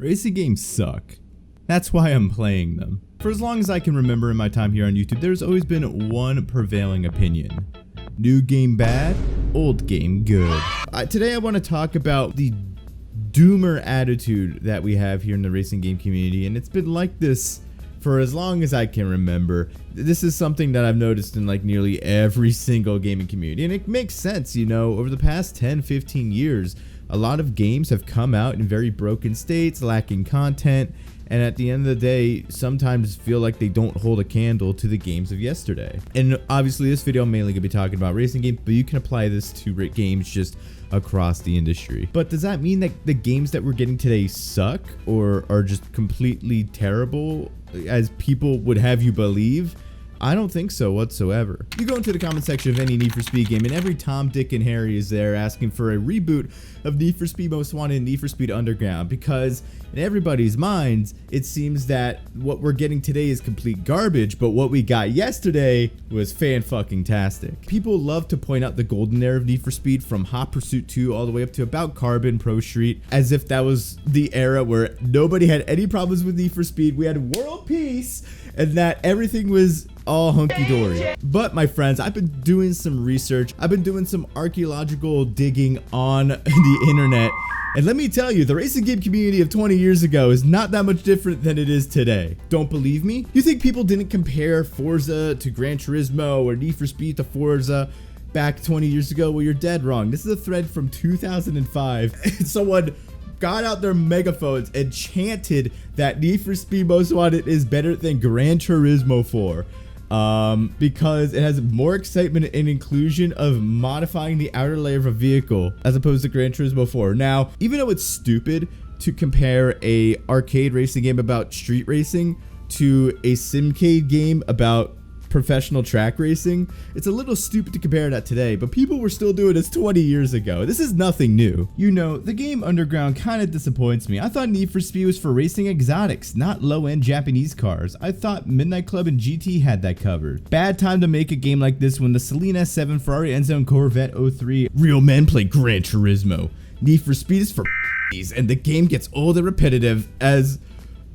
Racing games suck. That's why I'm playing them. For as long as I can remember in my time here on YouTube, there's always been one prevailing opinion. New game bad, old game good. Today I want to talk about the doomer attitude that we have here in the racing game community, and it's been like this for as long as I can remember. This is something that I've noticed in like nearly every single gaming community, and it makes sense, you know. Over the past 10-15 years, a lot of games have come out in very broken states, lacking content, and at the end of the day, sometimes feel like they don't hold a candle to the games of yesterday. And obviously this video I'm mainly gonna be talking about racing games, but you can apply this to games just across the industry. But does that mean that the games that we're getting today suck or are just completely terrible, as people would have you believe? I don't think so whatsoever. You go into the comment section of any Need for Speed game and every Tom, Dick, and Harry is there asking for a reboot of Need for Speed Most Wanted and Need for Speed Underground, because in everybody's minds, it seems that what we're getting today is complete garbage, but what we got yesterday was fan-fucking-tastic. People love to point out the golden era of Need for Speed, from Hot Pursuit 2 all the way up to about Carbon Pro Street, as if that was the era where nobody had any problems with Need for Speed, we had world peace, and that everything was all hunky-dory. But my friends, I've been doing some research, I've been doing some archaeological digging on the internet, and let me tell you, the racing game community of 20 years ago is not that much different than it is today. Don't believe me? You think people didn't compare Forza to Gran Turismo or Need for Speed to Forza back 20 years ago? Well, you're dead wrong. This is a thread from 2005. Someone got out their megaphones and chanted that Need for Speed Most Wanted is better than Gran Turismo 4. Because it has more excitement and inclusion of modifying the outer layer of a vehicle as opposed to Gran Turismo 4. Now, even though it's stupid to compare a arcade racing game about street racing to a simcade game about professional track racing, it's a little stupid to compare that today, but people were still doing this 20 years ago. This is nothing new. You know, the game Underground kind of disappoints me. I thought Need for Speed was for racing exotics, not low-end Japanese cars. I thought Midnight Club and GT had that covered. Bad time to make a game like this when the Celine S7, Ferrari Enzo, and Corvette 03 real men play Gran Turismo. Need for Speed is for and the game gets old and repetitive as...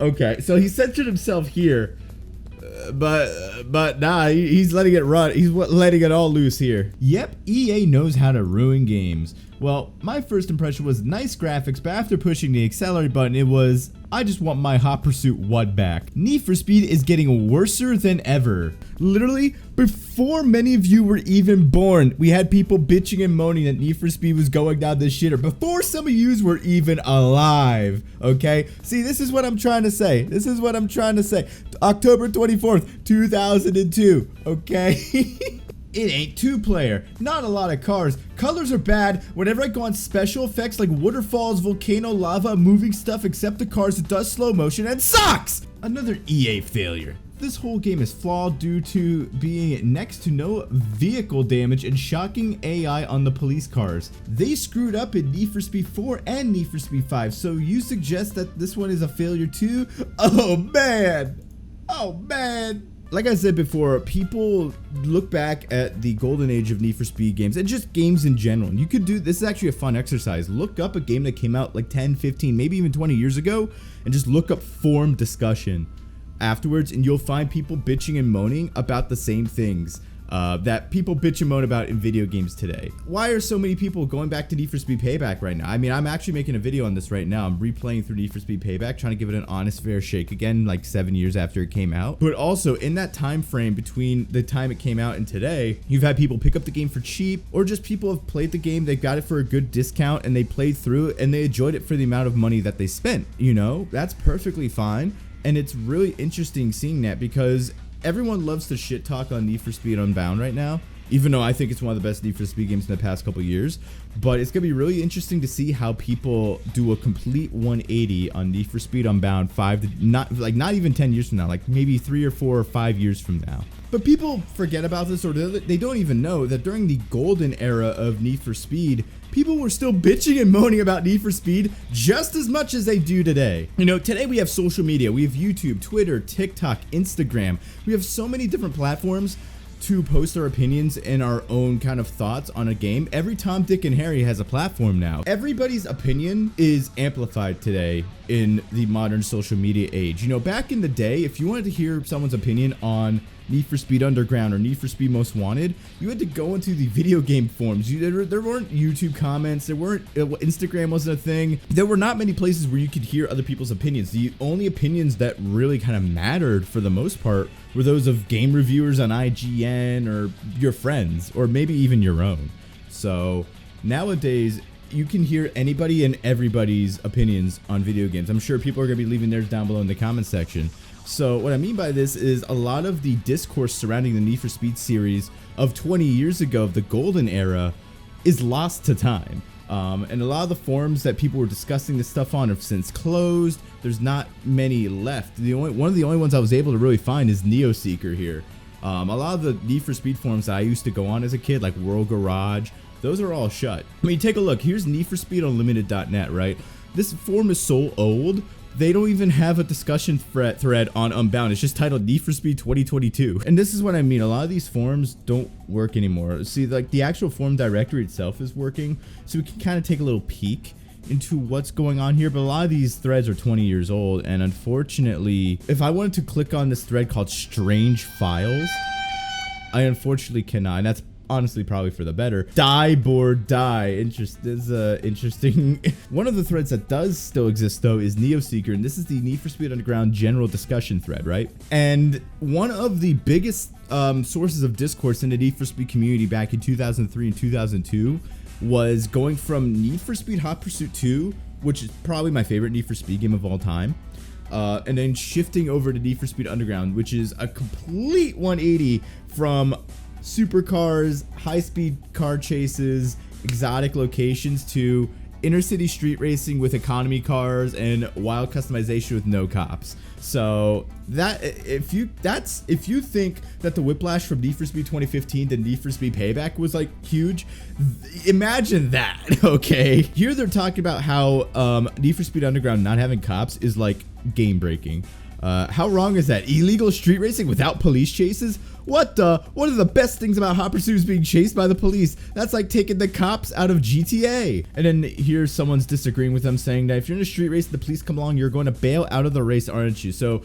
Okay, so he censored himself here. But nah, he's letting it run. He's letting it all loose here. Yep, EA knows how to ruin games. Well, my first impression was nice graphics, but after pushing the accelerate button, it was, I just want my Hot Pursuit 1 back. Need for Speed is getting worser than ever. Literally, before many of you were even born, we had people bitching and moaning that Need for Speed was going down the shitter before some of yous were even alive, okay? See, this is what I'm trying to say. This is what I'm trying to say. October 24th, 2002, okay? It ain't two-player, not a lot of cars, colors are bad, whenever I go on special effects like waterfalls, volcano, lava, moving stuff except the cars, it does slow motion and sucks! Another EA failure. This whole game is flawed due to being next to no vehicle damage and shocking AI on the police cars. They screwed up in Need for Speed 4 and Need for Speed 5, so you suggest that this one is a failure too? Oh man! Oh man! Like I said before, people look back at the golden age of Need for Speed games and just games in general. And you could do, this is actually a fun exercise. Look up a game that came out like 10, 15, maybe even 20 years ago and just look up forum discussion afterwards, and you'll find people bitching and moaning about the same things that people bitch and moan about in video games today. Why are so many people going back to Need for Speed Payback right now? I mean, I'm actually making a video on this right now. I'm replaying through Need for Speed Payback, trying to give it an honest, fair shake again, like 7 years after it came out. But also, in that time frame between the time it came out and today, you've had people pick up the game for cheap, or just people have played the game, they got it for a good discount, and they played through it, and they enjoyed it for the amount of money that they spent. You know, that's perfectly fine. And it's really interesting seeing that, because everyone loves to shit talk on Need for Speed Unbound right now, even though I think it's one of the best Need for Speed games in the past couple years. But it's gonna be really interesting to see how people do a complete 180 on Need for Speed Unbound not even 10 years from now, like maybe 3 or 4 or 5 years from now. But people forget about this, or they don't even know that during the golden era of Need for Speed, people were still bitching and moaning about Need for Speed just as much as they do today. You know, today we have social media. We have YouTube, Twitter, TikTok, Instagram. We have so many different platforms to post our opinions and our own kind of thoughts on a game. Every Tom, Dick, and Harry has a platform now. Everybody's opinion is amplified today in the modern social media age. You know, back in the day, if you wanted to hear someone's opinion on Need for Speed Underground or Need for Speed Most Wanted, you had to go into the video game forums. There weren't YouTube comments, Instagram wasn't a thing. There were not many places where you could hear other people's opinions. The only opinions that really kind of mattered for the most part were those of game reviewers on IGN or your friends, or maybe even your own. So nowadays, you can hear anybody and everybody's opinions on video games. I'm sure people are going to be leaving theirs down below in the comment section. So what I mean by this is a lot of the discourse surrounding the Need for Speed series of 20 years ago, of the golden era, is lost to time. And a lot of the forums that people were discussing this stuff on have since closed. There's not many left. One of the only ones I was able to really find is NeoSeeker here. A lot of the Need for Speed forums that I used to go on as a kid, like World Garage, those are all shut. I mean, take a look. Here's NeedForSpeedUnlimited.net, right? This forum is so old, they don't even have a discussion thread on Unbound. It's just titled Need for Speed 2022. And this is what I mean. A lot of these forums don't work anymore. See, like the actual forum directory itself is working, so we can kind of take a little peek into what's going on here. But a lot of these threads are 20 years old, and unfortunately, if I wanted to click on this thread called Strange Files, I unfortunately cannot, and that's honestly probably for the better. Die board die. Interesting. One of the threads that does still exist though is NeoSeeker, and this is the Need for Speed Underground general discussion thread, right? And one of the biggest sources of discourse in the Need for Speed community back in 2003 and 2002 was going from Need for Speed Hot Pursuit 2, which is probably my favorite Need for Speed game of all time, and then shifting over to Need for Speed Underground, which is a complete 180 from supercars, high-speed car chases, exotic locations, to inner city street racing with economy cars and wild customization with no cops. So that if you think that the whiplash from Need for Speed 2015 to Need for Speed Payback was like huge, imagine that. Okay, here they're talking about how Need for Speed Underground not having cops is like game breaking. How wrong is that? Illegal street racing without police chases? What are the best things about Hot Pursuit is being chased by the police? That's like taking the cops out of GTA. And then here's someone's disagreeing with them, saying that if you're in a street race, the police come along, you're going to bail out of the race, aren't you? So,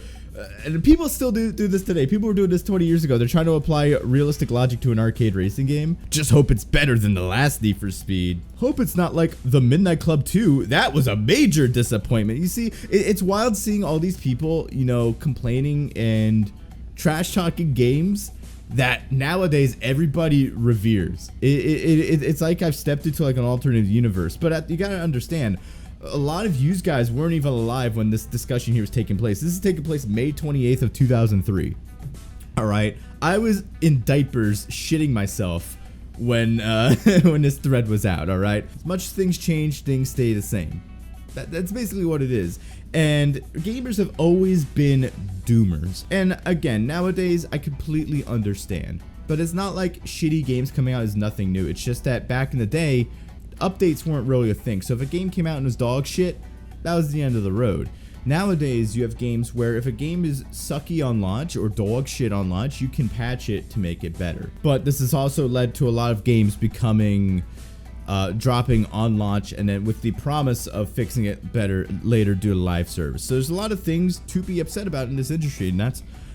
and people still do this today. People were doing this 20 years ago. They're trying to apply realistic logic to an arcade racing game. Just hope it's better than the last Need for Speed. Hope it's not like the Midnight Club 2. That was a major disappointment. You see, it's wild seeing all these people, you know, complaining and trash talking games that nowadays everybody reveres. It's like I've stepped into like an alternative universe. But you gotta understand, a lot of you guys weren't even alive when this discussion here was taking place. This is taking place May 28th of 2003. All right, I was in diapers shitting myself when when this thread was out. All right, as much as things change, things stay the same. That's basically what it is. And gamers have always been doomers. And again, nowadays I completely understand. But it's not like shitty games coming out is nothing new. It's just that back in the day, updates weren't really a thing. So if a game came out and was dog shit, that was the end of the road. Nowadays, you have games where if a game is sucky on launch or dog shit on launch, you can patch it to make it better. But this has also led to a lot of games becoming dropping on launch, and then with the promise of fixing it better later due to live service. So there's a lot of things to be upset about in this industry, and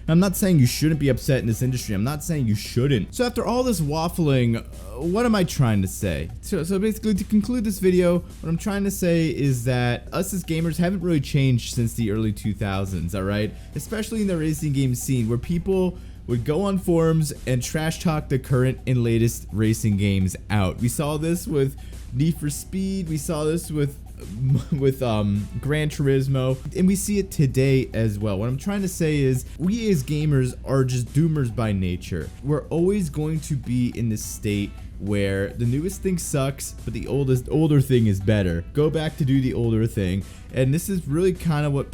I'm not saying you shouldn't be upset in this industry. I'm not saying you shouldn't. So after all this waffling, what am I trying to say? So basically, to conclude this video, what I'm trying to say is that us as gamers haven't really changed since the early 2000s, all right? Especially in the racing game scene, where people would go on forums and trash talk the current and latest racing games out. We saw this with Need for Speed. We saw this with Gran Turismo, and we see it today as well. What I'm trying to say is we as gamers are just doomers by nature. We're always going to be in this state where the newest thing sucks, but the older thing is better. Go back to do the older thing. And this is really kind of what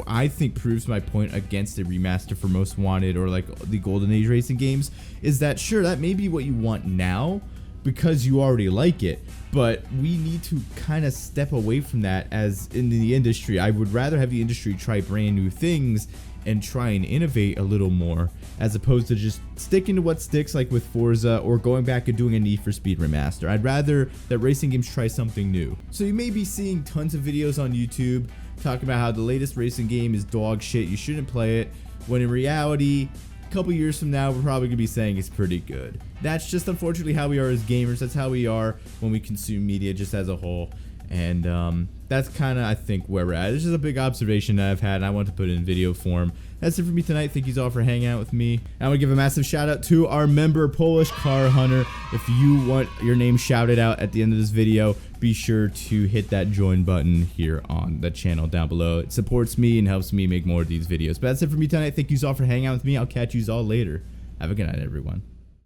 I think proves my point against a remaster for Most Wanted or like the Golden Age racing games, is that sure, that may be what you want now because you already like it, but we need to kind of step away from that as in the industry. I would rather have the industry try brand new things and try and innovate a little more, as opposed to just sticking to what sticks, like with Forza, or going back and doing a Need for Speed remaster. I'd rather that racing games try something new. So you may be seeing tons of videos on YouTube talking about how the latest racing game is dog shit, you shouldn't play it, when in reality, a couple years from now, we're probably gonna be saying it's pretty good. That's just unfortunately how we are as gamers. That's how we are when we consume media just as a whole. And that's kind of, I think, where we're at. This is a big observation that I've had, and I want to put it in video form. That's it for me tonight. Thank you all for hanging out with me. I want to give a massive shout out to our member, Polish Car Hunter. If you want your name shouted out at the end of this video, be sure to hit that join button here on the channel down below. It supports me and helps me make more of these videos. But that's it for me tonight. Thank you all for hanging out with me. I'll catch you all later. Have a good night, everyone.